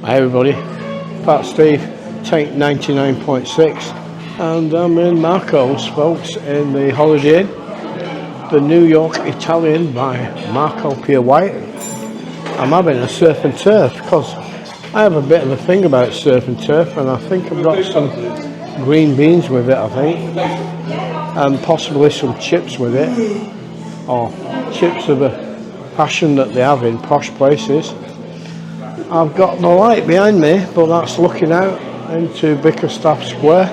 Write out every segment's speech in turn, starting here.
Hi everybody, Pat Steve, take 99.6, and I'm in Marco's, folks, in the Holiday Inn, the New York Italian by Marco Pierre. I'm having a surf and turf because I have a bit of a thing about surf and turf, and I think I've got some green beans with it, I think, and possibly some chips with it, or chips of a passion that they have in posh places. I've got the light behind me, but that's looking out into Bickerstaff Square.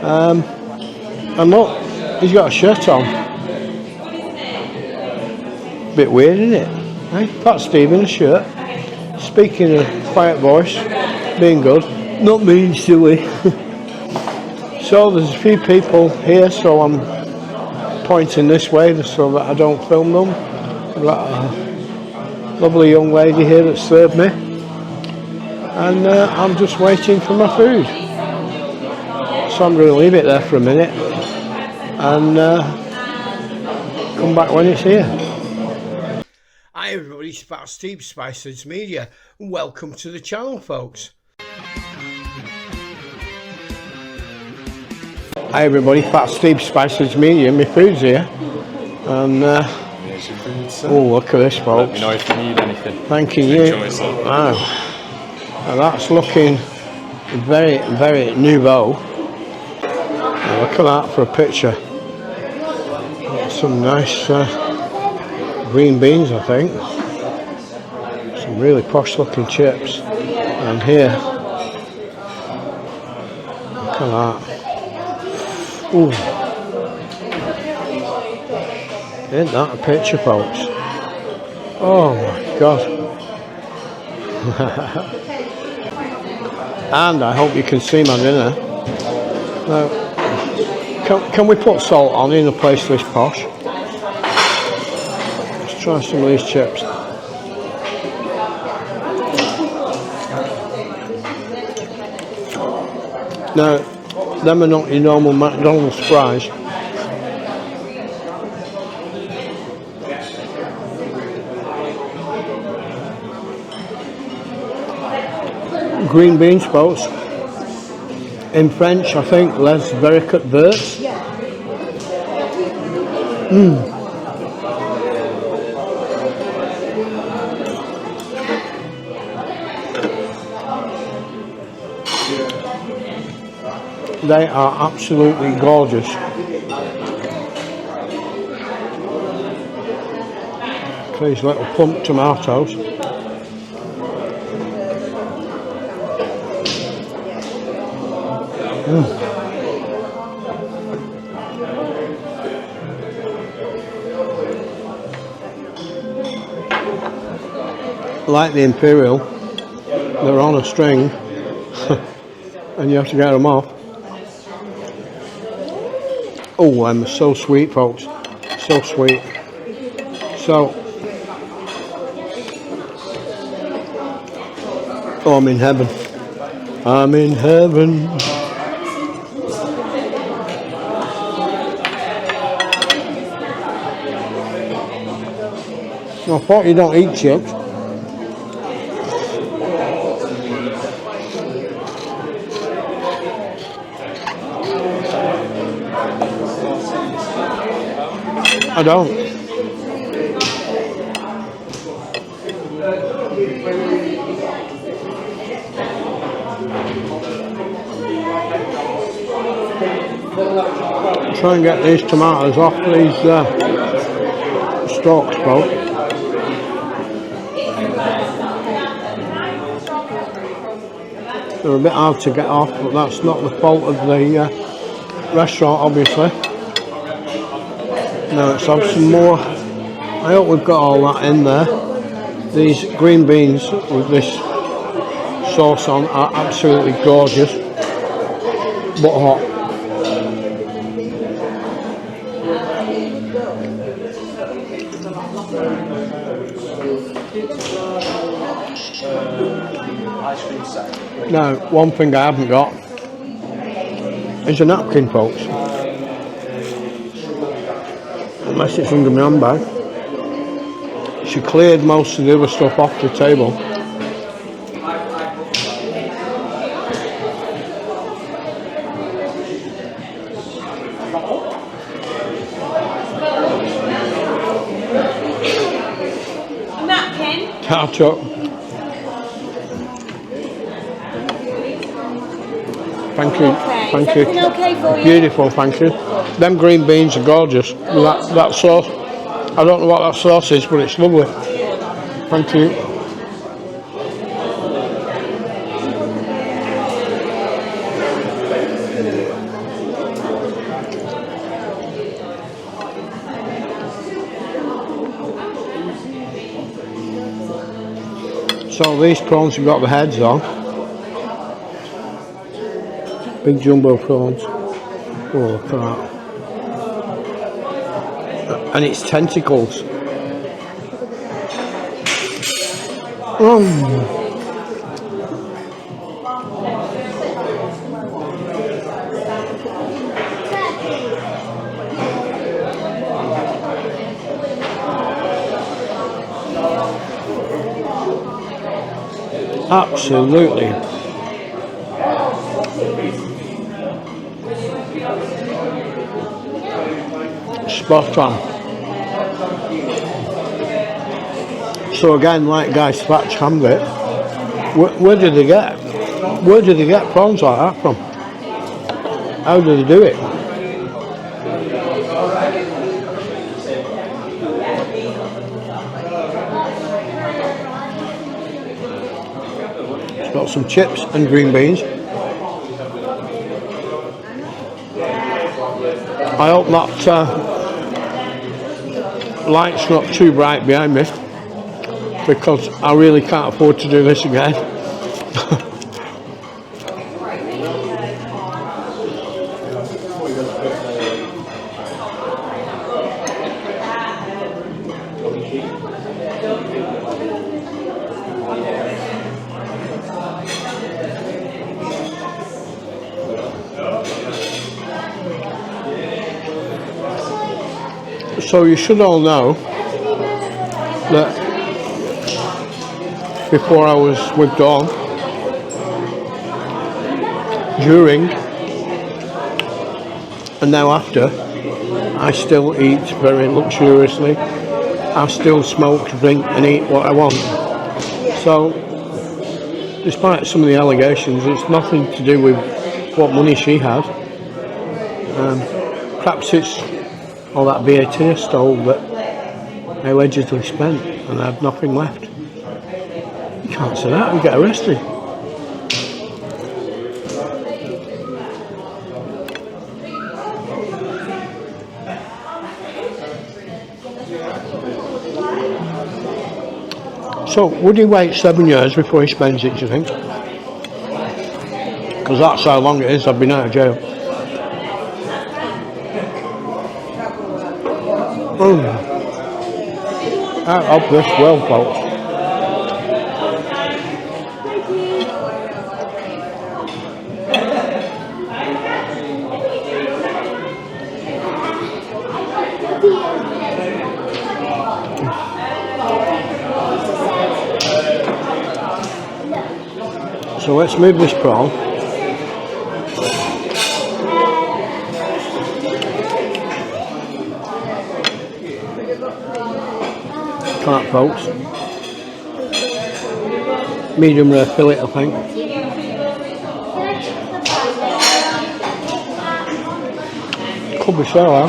And look, he's got a shirt on. Bit weird, isn't it? Hey, Pat Steve in a shirt, speaking in a quiet voice, being good, not being silly. So there's a few people here, so I'm pointing this way so that I don't film them. I've got a lovely young lady here that served me, and I'm just waiting for my food. So I'm going to leave it there for a minute and come back when it's here. Hi everybody, it's Pat Steve, Spices Media. Welcome to the channel, folks. Hi everybody, Pat Steve, Spices Media. My food's here, and oh, look at this, folks. Let me know if you need anything. Thank you. Wow. Now that's looking very, very nouveau. Now look at that for a picture. Some nice green beans, I think. Some really posh looking chips. And here, look at that. Ooh. Isn't that a picture, folks? Oh my God. And I hope you can see my dinner. Now, can we put salt on in a place this posh? Let's try some of these chips. Now, them are not your normal McDonald's fries. Green beans, folks. In French, I think, les vericottes verts. They are absolutely gorgeous. These little plump tomatoes. Like the Imperial, they're on a string and you have to get them off. Oh, I'm so sweet, folks. So sweet. So, oh, I'm in heaven. I'm in heaven. I thought you don't eat chips. I don't. Try and get these tomatoes off these stalks, folks. They're a bit hard to get off, but that's not the fault of the restaurant, obviously. Now let's have some more. I hope we've got all that in there. These green beans with this sauce on are absolutely gorgeous, but hot. Now, one thing I haven't got is a napkin, folks. Unless it's under my handbag. She cleared most of the other stuff off the table. Tartuck. Thank you. Okay. Thank Is you. everything okay for you? Beautiful, thank you. Them green beans are gorgeous. That sauce, I don't know what that sauce is, but it's lovely. Thank you. So these prawns have got the heads on. Big jumbo prawns. Oh, look at that. And it's tentacles. Absolutely. Spot on. So again, like Guy Spatch hammed it, where did they get prawns like that from? How do they do it? It's got some chips and green beans. I hope that light's not too bright behind me, because I really can't afford to do this again. So you should all know that before I was with Dawn, during and now after, I still eat very luxuriously. I still smoke, drink and eat what I want. So despite some of the allegations, it's nothing to do with what money she has. Perhaps it's all that VAT I stole that I allegedly spent and I had nothing left. You can't say that and get arrested. So would he wait 7 years before he spends it, do you think? Because that's how long it is I've been out of jail. Out of this well, folks. So let's move this prawn. Can't, folks. Medium rare fillet, I think. Could be so, huh?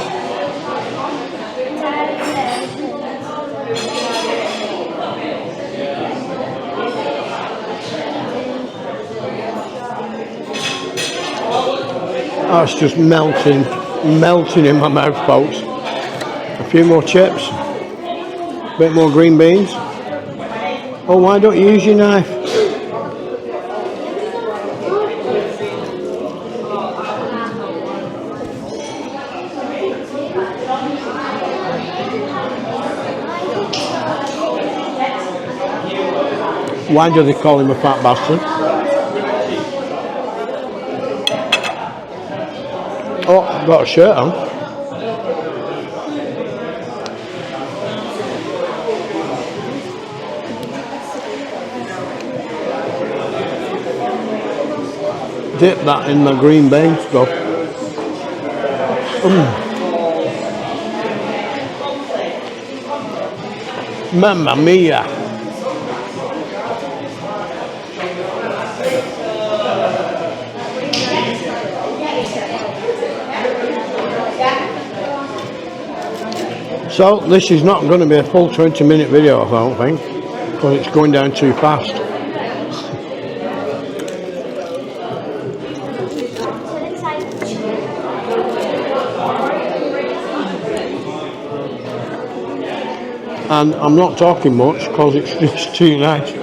Oh, it's just melting in my mouth, folks. A few more chips. A bit more green beans. Oh, why don't you use your knife? Why do they call him a fat bastard? Oh, I've got a shirt on. Dip that in my green bean stuff. Mamma mia! So this is not going to be a full 20-minute video, I don't think, because it's going down too fast. And I'm not talking much because it's just too nice.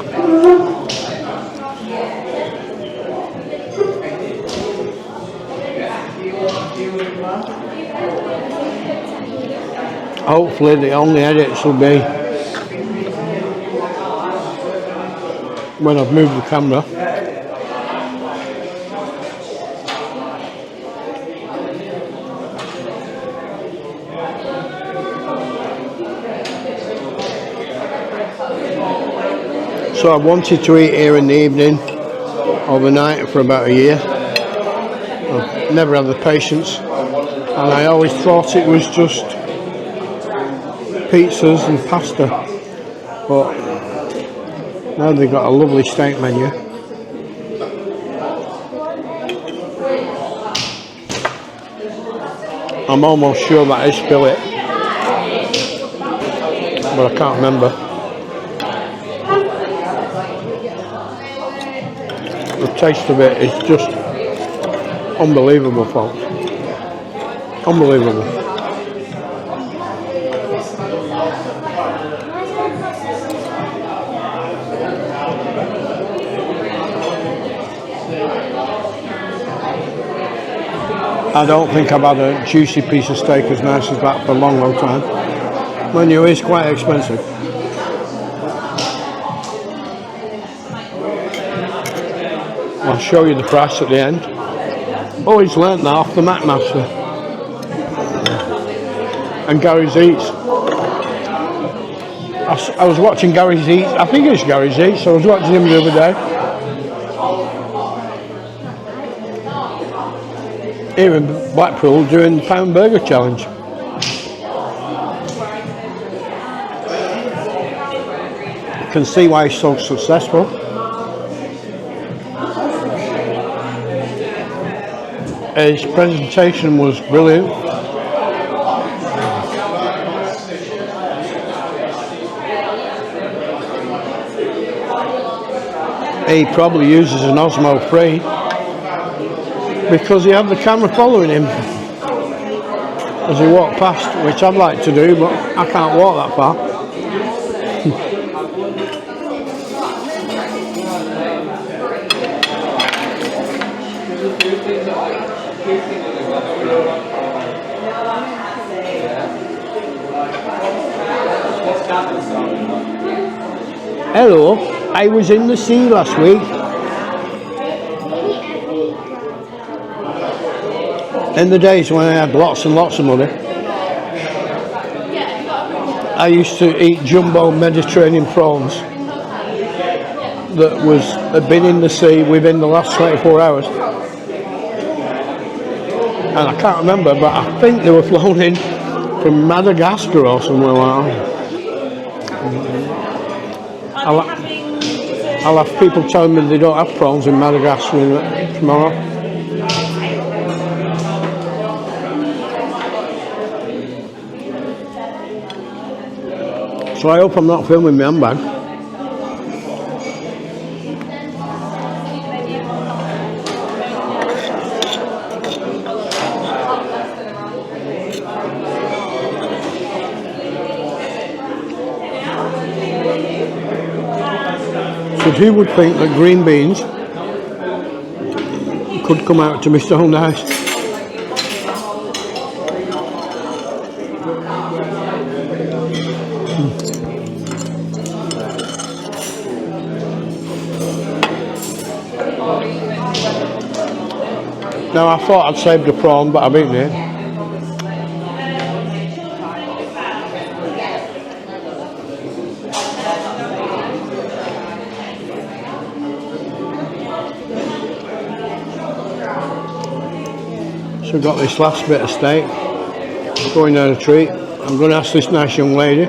Hopefully the only edits will be when I've moved the camera. So I wanted to eat here in the evening, overnight for about a year. I've never had the patience, and I always thought it was just pizzas and pasta, but now they've got a lovely steak menu. I'm almost sure that is fillet, but I can't remember. The taste of it is just unbelievable, folks. Unbelievable. I don't think I've had a juicy piece of steak as nice as that for a long, long time. Menu is quite expensive. I'll show you the price at the end. Oh, he's learnt that off the Mac Master. And Gary's Eats. I was watching Gary's Eats. I think it's Gary's Eats. I was watching him the other day. Here in Blackpool doing the pound burger challenge. You can see why he's so successful. His presentation was brilliant. He probably uses an Osmo 3 because he had the camera following him as he walked past, which I'd like to do, but I can't walk that far. Hello, I was in the sea last week. In the days when I had lots and lots of money, I used to eat jumbo Mediterranean prawns that had been in the sea within the last 24 hours. And I can't remember, but I think they were flown in from Madagascar or somewhere like that. I'll have people telling me they don't have prawns in Madagascar tomorrow. So I hope I'm not filming my handbag. So who would think that green beans could come out to be so nice? Now I thought I'd saved the prawn, but I've eaten it. So we've got this last bit of steak going down a treat. I'm going to ask this nice young lady.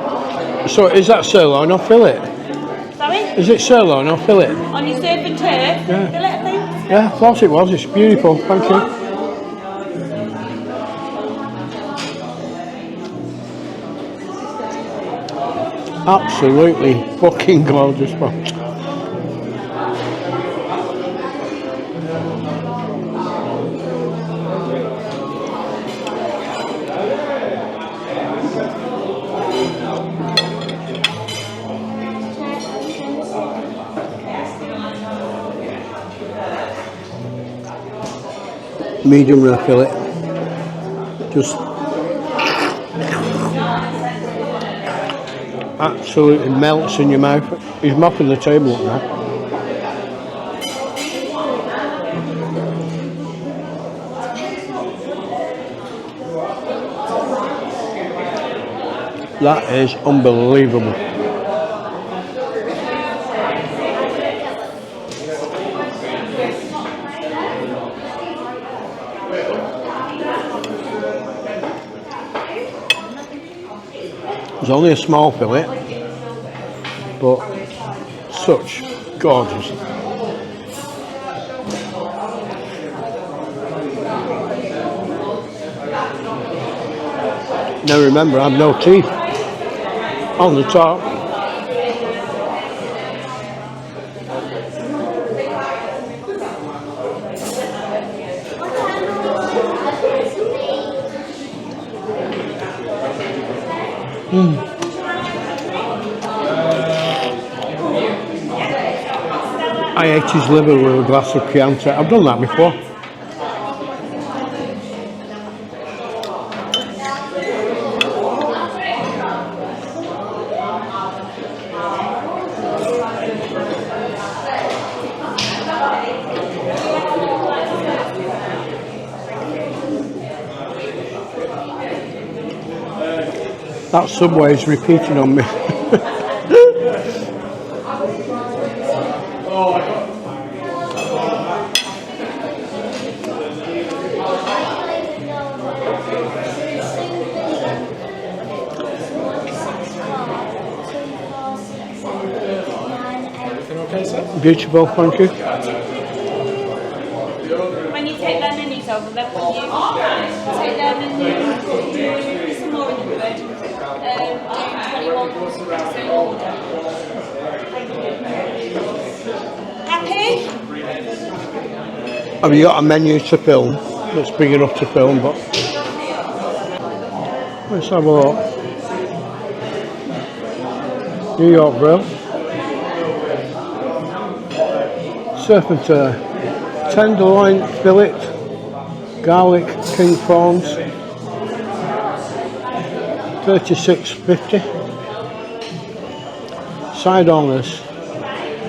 So is that sirloin or fillet? Sorry? Is it sirloin or fillet? On your surf and turf? Yeah. Fillet, please? Yeah, I thought it was. It's beautiful. Thank you. Absolutely fucking gorgeous, folks. Medium rare fillet, just absolutely melts in your mouth. He's mopping the table up now. That is unbelievable. It's only a small fillet, but such gorgeous. Now remember, I have no teeth on the top. I ate his liver with a glass of Chianti. I've done that before. That Subway is repeating on me. Beautiful, thank you. When you take their minis over, then will you take their minis, do some more in the cupboard, do 21 in order. Happy? Have you got a menu to film that's big enough to film? But let's have a look. New York grill. Surf and turf, tenderloin fillet, garlic king prawns, $36.50. Side orders,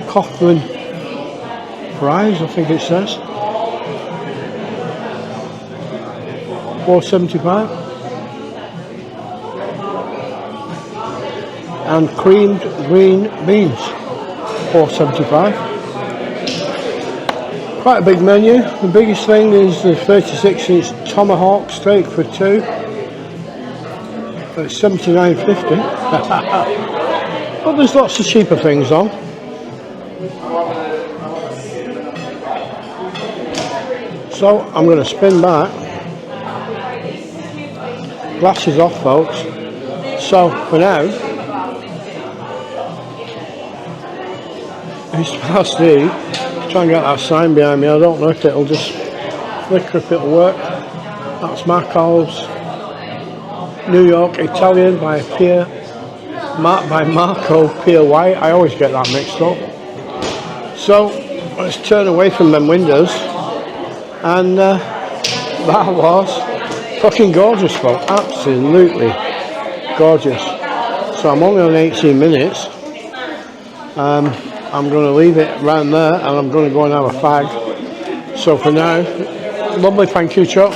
Coughlin fries, I think it says, $4.75, and creamed green beans, $4.75. Quite a big menu. The biggest thing is the 36-inch tomahawk steak for two. It's $79.50. But there's lots of cheaper things on. So I'm going to spin back. Glasses off, folks. So for now, it's past 8. Try and get that sign behind me. I don't know if it'll just flicker, if it'll work. That's Marco's New York Italian by Pierre, by Marco Pierre White. I always get that mixed up. So let's turn away from them windows, and that was fucking gorgeous, folks. Absolutely gorgeous. So I'm only on 18 minutes. I'm going to leave it around there, and I'm going to go and have a fag. So for now, lovely, thank you, Chuck.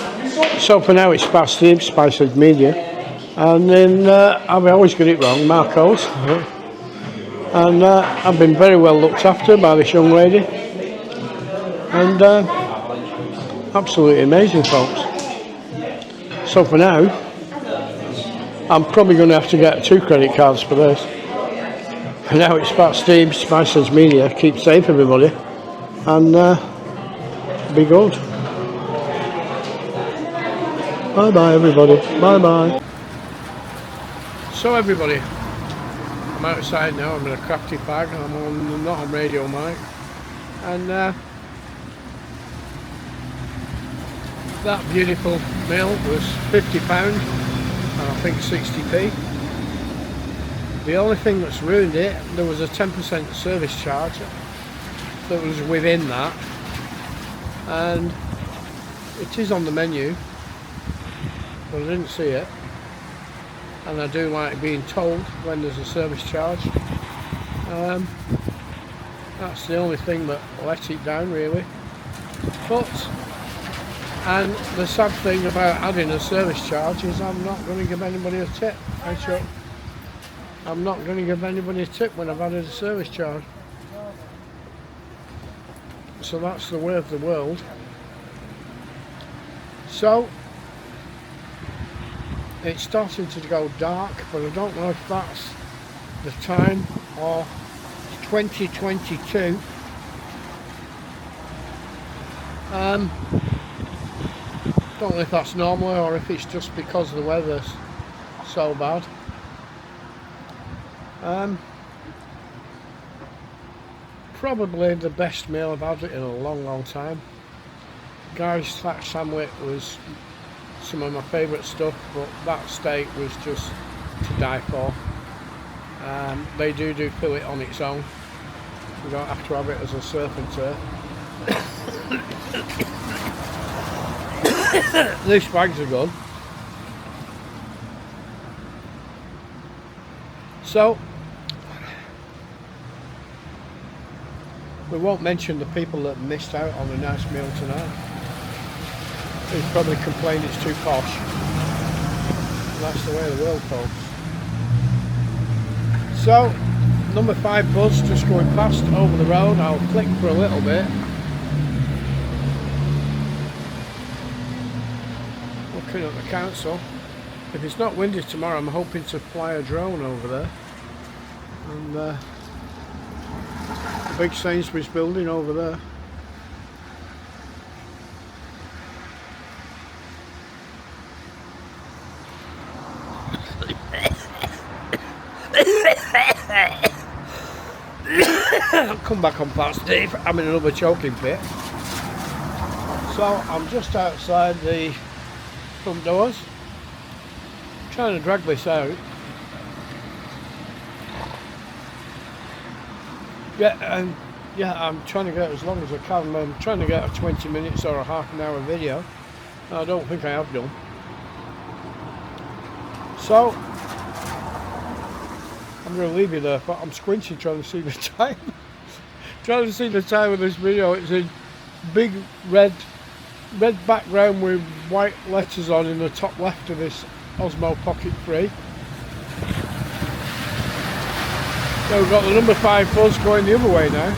So for now, it's Steve, Spicehead Media, and then I always get it wrong, Marco's. And I've been very well looked after by this young lady, and absolutely amazing, folks. So for now, I'm probably going to have to get 2 credit cards for this. For now, it's Steve, Spicehead Media. Keep safe, everybody, and be good. Bye bye, everybody. Bye bye. So everybody, I'm outside now, I'm in a crafty bag, I'm not on radio mic, and that beautiful meal was £50 and I think 60p. The only thing that's ruined it, there was a 10% service charge that was within that, and it is on the menu, but I didn't see it. And I do like being told when there's a service charge. That's the only thing that let it down really. And the sad thing about adding a service charge is I'm not going to give anybody a tip. I'm not going to give anybody a tip when I've added a service charge. So that's the way of the world. So it's starting to go dark, but I don't know if that's the time or 2022. Don't know if that's normal or if it's just because the weather's so bad. Probably the best meal I've had in a long time. Guy's thatch sandwich was some of my favourite stuff, but that steak was just to die for. They do fillet on its own. You don't have to have it as a surf and turf. These bags are good. So we won't mention the people that missed out on a nice meal tonight. They probably complained it's too posh. That's the way of the world, folks. So, number 5 bus just going past over the road. I'll flick for a little bit. Looking at the council. If it's not windy tomorrow, I'm hoping to fly a drone over there. And the big Sainsbury's building over there. Come back on past Steve, I'm in another choking fit. So I'm just outside the front doors, trying to drag this out. Yeah, I'm trying to get as long as I can. I'm trying to get a 20 minutes or a half an hour video. I don't think I have done. So I'm going to leave you there, but I'm squinting trying to see the time. Trying to see the time of this video. It's in big red background with white letters on in the top left of this Osmo Pocket 3. So we've got the number 5 bus going the other way now.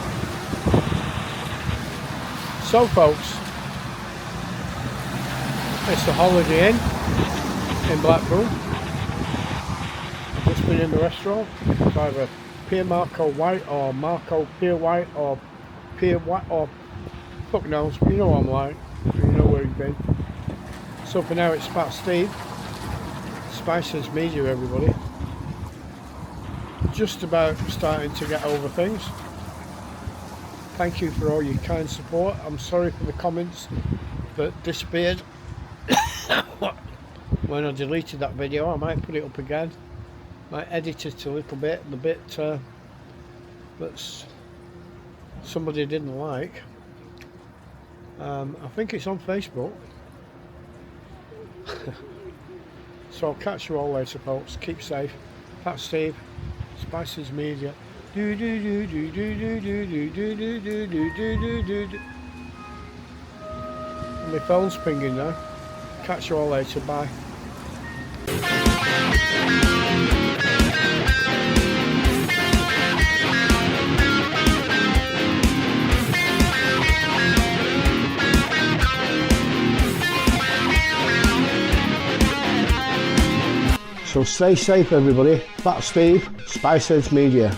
So folks, it's the Holiday Inn in Blackpool. I've just been in the restaurant. It's either Pierre Marco White or Marco Pierre White or Pierre White or fuck knows, you know what I'm like, you know where you've been. So for now it's Pat Steve, Spices Media everybody. Just about starting to get over things. Thank you for all your kind support. I'm sorry for the comments that disappeared when I deleted that video. I might put it up again. Might edit it a little bit, the bit that's somebody didn't like. I think it's on Facebook. So I'll catch you all later, folks. Keep safe. Pat Steve, Spices Media. My phone's pinging now. Catch you all later. Bye. So stay safe everybody. Pat Steve, Spices Media.